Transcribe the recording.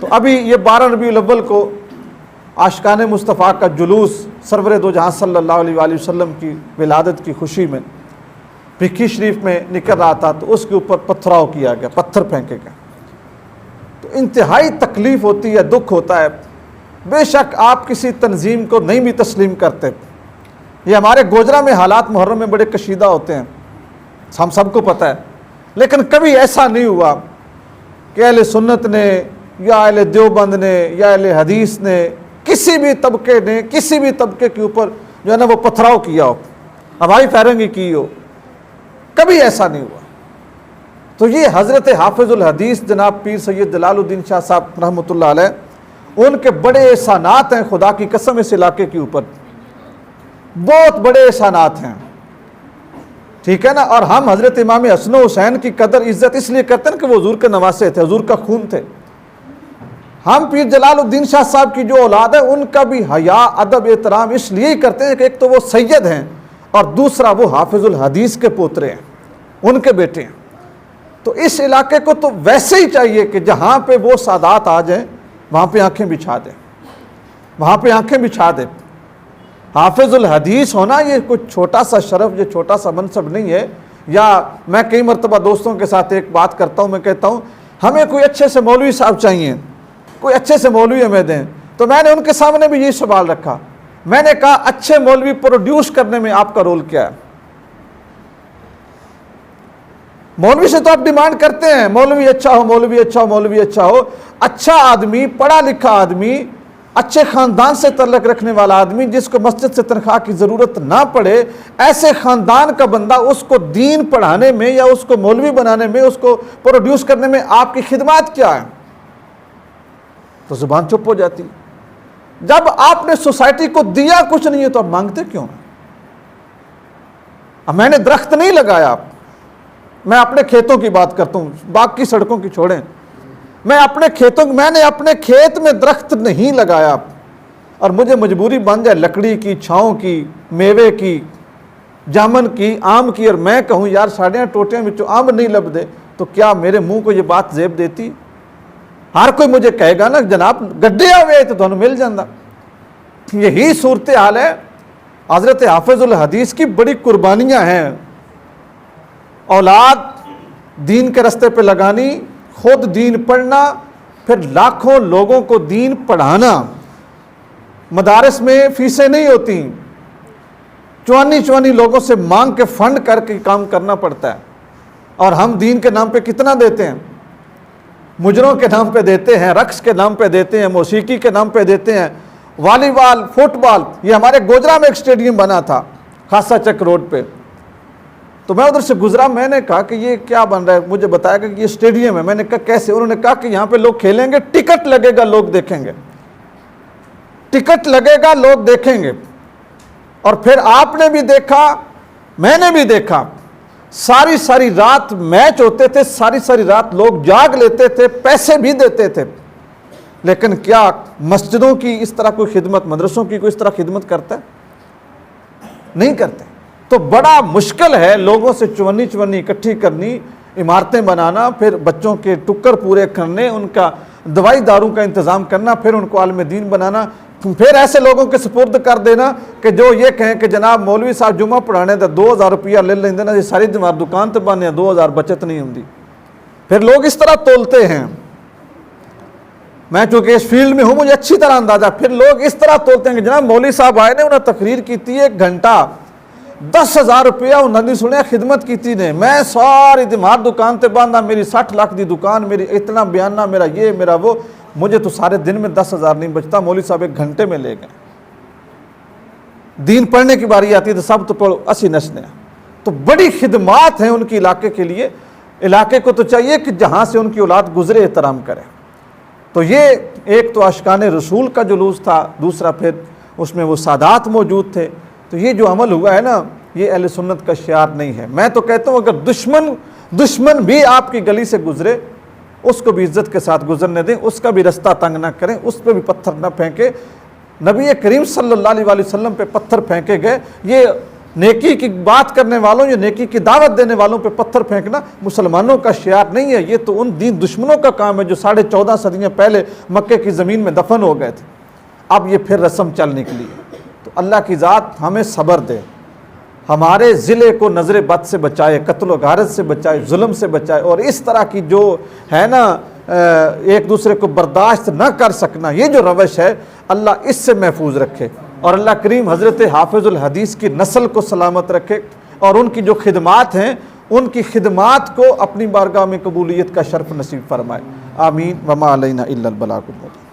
تو ابھی یہ 12 ربیع الاول کو عاشقان مصطفیٰ کا جلوس سرور دو جہاں صلی اللہ علیہ وآلہ وسلم کی ولادت کی خوشی میں بھکی شریف میں نکل رہا تھا، تو اس کے اوپر پتھراؤ کیا گیا، پتھر پھینکے گئے۔ تو انتہائی تکلیف ہوتی ہے، دکھ ہوتا ہے۔ بے شک آپ کسی تنظیم کو نہیں بھی تسلیم کرتے، یہ ہمارے گوجرا میں حالات محرم میں بڑے کشیدہ ہوتے ہیں، ہم سب کو پتہ ہے، لیکن کبھی ایسا نہیں ہوا کہ اہل سنت نے یا اہل دیوبند نے یا اہل حدیث نے کسی بھی طبقے نے کسی بھی طبقے کے اوپر جو ہے نا وہ پتھراؤ کیا ہو، ہوائی فائرنگ کی ہو، کبھی ایسا نہیں ہوا۔ تو یہ حضرت حافظ الحدیث جناب پیر سید جلال الدین شاہ صاحب رحمۃ اللہ علیہ، ان کے بڑے احسانات ہیں خدا کی قسم اس علاقے کے اوپر، بہت بڑے احسانات ہیں، ٹھیک ہے نا۔ اور ہم حضرت امام حسن و حسین کی قدر عزت اس لیے کرتے ہیں کہ وہ حضور کے نواسے تھے، حضور کا خون تھے۔ ہم پیر جلال الدین شاہ صاحب کی جو اولاد ہے ان کا بھی حیا ادب احترام اس لیے ہی کرتے ہیں کہ ایک تو وہ سید ہیں اور دوسرا وہ حافظ الحدیث کے پوترے ہیں، ان کے بیٹے ہیں۔ تو اس علاقے کو تو ویسے ہی چاہیے کہ جہاں پہ وہ سادات آ جائیں وہاں پہ آنکھیں بچھا دیں، وہاں پہ آنکھیں بچھا دیں۔ حافظ الحدیث ہونا یہ کوئی چھوٹا سا شرف، یہ چھوٹا سا منصب نہیں ہے۔ یا میں کئی مرتبہ دوستوں کے ساتھ ایک بات کرتا ہوں، میں کہتا ہوں ہمیں کوئی اچھے سے مولوی صاحب چاہیے، کوئی اچھے سے مولوی ہمیں دیں۔ تو میں نے ان کے سامنے بھی یہی سوال رکھا، میں نے کہا اچھے مولوی پروڈیوس کرنے میں آپ کا رول کیا ہے؟ مولوی سے تو آپ ڈیمانڈ کرتے ہیں مولوی اچھا ہو، مولوی اچھا ہو، مولوی اچھا ہو۔ اچھا آدمی، پڑھا لکھا آدمی، اچھے خاندان سے تعلق رکھنے والا آدمی، جس کو مسجد سے تنخواہ کی ضرورت نہ پڑے، ایسے خاندان کا بندہ اس کو دین پڑھانے میں یا اس کو مولوی بنانے میں، اس کو پروڈیوس کرنے میں آپ کی خدمات کیا ہے؟ تو زبان چپ ہو جاتی۔ جب آپ نے سوسائٹی کو دیا کچھ نہیں ہے تو آپ مانگتے کیوں ہیں؟ اب میں نے درخت نہیں لگایا، میں اپنے کھیتوں کی بات کرتا ہوں، باقی سڑکوں کی چھوڑیں، میں نے اپنے کھیت میں درخت نہیں لگایا اور مجھے مجبوری بن جائے لکڑی کی، چھاؤں کی، میوے کی، جامن کی، آم کی، اور میں کہوں یار ساڑیاں ٹوٹیاں میں آم نہیں لب دے، تو کیا میرے منہ کو یہ بات زیب دیتی؟ ہر کوئی مجھے کہے گا نا جناب گڈے ہوئے تو تمہیں مل جاندہ۔ یہی صورتحال ہے۔ حضرت حافظ الحدیث کی بڑی قربانیاں ہیں، اولاد دین کے رستے پہ لگانی، خود دین پڑھنا، پھر لاکھوں لوگوں کو دین پڑھانا۔ مدارس میں فیسیں نہیں ہوتی، چوانی لوگوں سے مانگ کے فنڈ کر کے کام کرنا پڑتا ہے، اور ہم دین کے نام پہ کتنا دیتے ہیں؟ مجروں کے نام پہ دیتے ہیں، رقص کے نام پہ دیتے ہیں، موسیقی کے نام پہ دیتے ہیں، والی بال، فٹ بال۔ یہ ہمارے گوجرا میں ایک اسٹیڈیم بنا تھا خاصہ چک روڈ پہ، تو میں ادھر سے گزرا، میں نے کہا کہ یہ کیا بن رہا ہے؟ مجھے بتایا کہ یہ اسٹیڈیم ہے۔ میں نے کہا کیسے؟ انہوں نے کہا کہ یہاں پہ لوگ کھیلیں گے، ٹکٹ لگے گا، لوگ دیکھیں گے، ٹکٹ لگے گا، لوگ دیکھیں گے۔ اور پھر آپ نے بھی دیکھا، میں نے بھی دیکھا، ساری رات میچ ہوتے تھے، ساری رات لوگ جاگ لیتے تھے، پیسے بھی دیتے تھے، لیکن کیا مسجدوں کی اس طرح کوئی خدمت، مدرسوں کی کوئی اس طرح خدمت کرتا ہے؟ نہیں کرتے۔ تو بڑا مشکل ہے لوگوں سے چونی اکٹھی کرنی، عمارتیں بنانا، پھر بچوں کے ٹکر پورے کرنے، ان کا دوائی داروں کا انتظام کرنا، پھر ان کو عالم دین بنانا، پھر ایسے لوگوں کے سپرد کر دینا کہ جو یہ کہیں کہ جناب مولوی صاحب جمعہ پڑھانے تھا 2000 روپیہ لے لیں دینا، یہ ساری دکان تو بانے 2000 بچت نہیں ہوں دی۔ پھر لوگ اس طرح تولتے ہیں، میں چونکہ اس فیلڈ میں ہوں مجھے اچھی طرح اندازہ، پھر لوگ اس طرح تولتے ہیں کہ جناب مولوی صاحب آئے نے، انہیں تقریر کی تھی 1 گھنٹہ، 10,000 روپیہ انہوں نے سنیا خدمت کی تھی نے، میں ساری دماغ دکان تے باندھا، میری 60 لاکھ دی دکان، میری اتنا بیانہ، میرا یہ میرا وہ، مجھے تو سارے دن میں 10,000 نہیں بچتا، مولوی صاحب 1 گھنٹے میں لے گئے۔ دین پڑھنے کی باری آتی ہے تو سب تو پڑھو، اسی نسنے۔ تو بڑی خدمات ہیں ان کی علاقے کے لیے، علاقے کو تو چاہیے کہ جہاں سے ان کی اولاد گزرے احترام کرے۔ تو یہ ایک تو عاشقان رسول کا جلوس تھا، دوسرا پھر اس میں وہ سادات موجود تھے۔ تو یہ جو عمل ہوا ہے نا، یہ اہل سنت کا شعار نہیں ہے۔ میں تو کہتا ہوں اگر دشمن بھی آپ کی گلی سے گزرے، اس کو بھی عزت کے ساتھ گزرنے دیں، اس کا بھی رستہ تنگ نہ کریں، اس پہ بھی پتھر نہ پھینکیں۔ نبی کریم صلی اللہ علیہ وسلم پہ پتھر پھینکے گئے، یہ نیکی کی بات کرنے والوں یا نیکی کی دعوت دینے والوں پہ پتھر پھینکنا مسلمانوں کا شعار نہیں ہے، یہ تو ان دین دشمنوں کا کام ہے جو 14.5 صدیاں پہلے مکے کی زمین میں دفن ہو گئے تھے، اب یہ پھر رسم چل نکلی ہے۔ تو اللہ کی ذات ہمیں صبر دے، ہمارے ضلع کو نظر بد سے بچائے، قتل و غارت سے بچائے، ظلم سے بچائے، اور اس طرح کی جو ہے نا ایک دوسرے کو برداشت نہ کر سکنا، یہ جو روش ہے اللہ اس سے محفوظ رکھے، اور اللہ کریم حضرت حافظ الحدیث کی نسل کو سلامت رکھے، اور ان کی جو خدمات ہیں ان کی خدمات کو اپنی بارگاہ میں قبولیت کا شرف نصیب فرمائے، آمین۔ وما علینا الا البلاغ المبین۔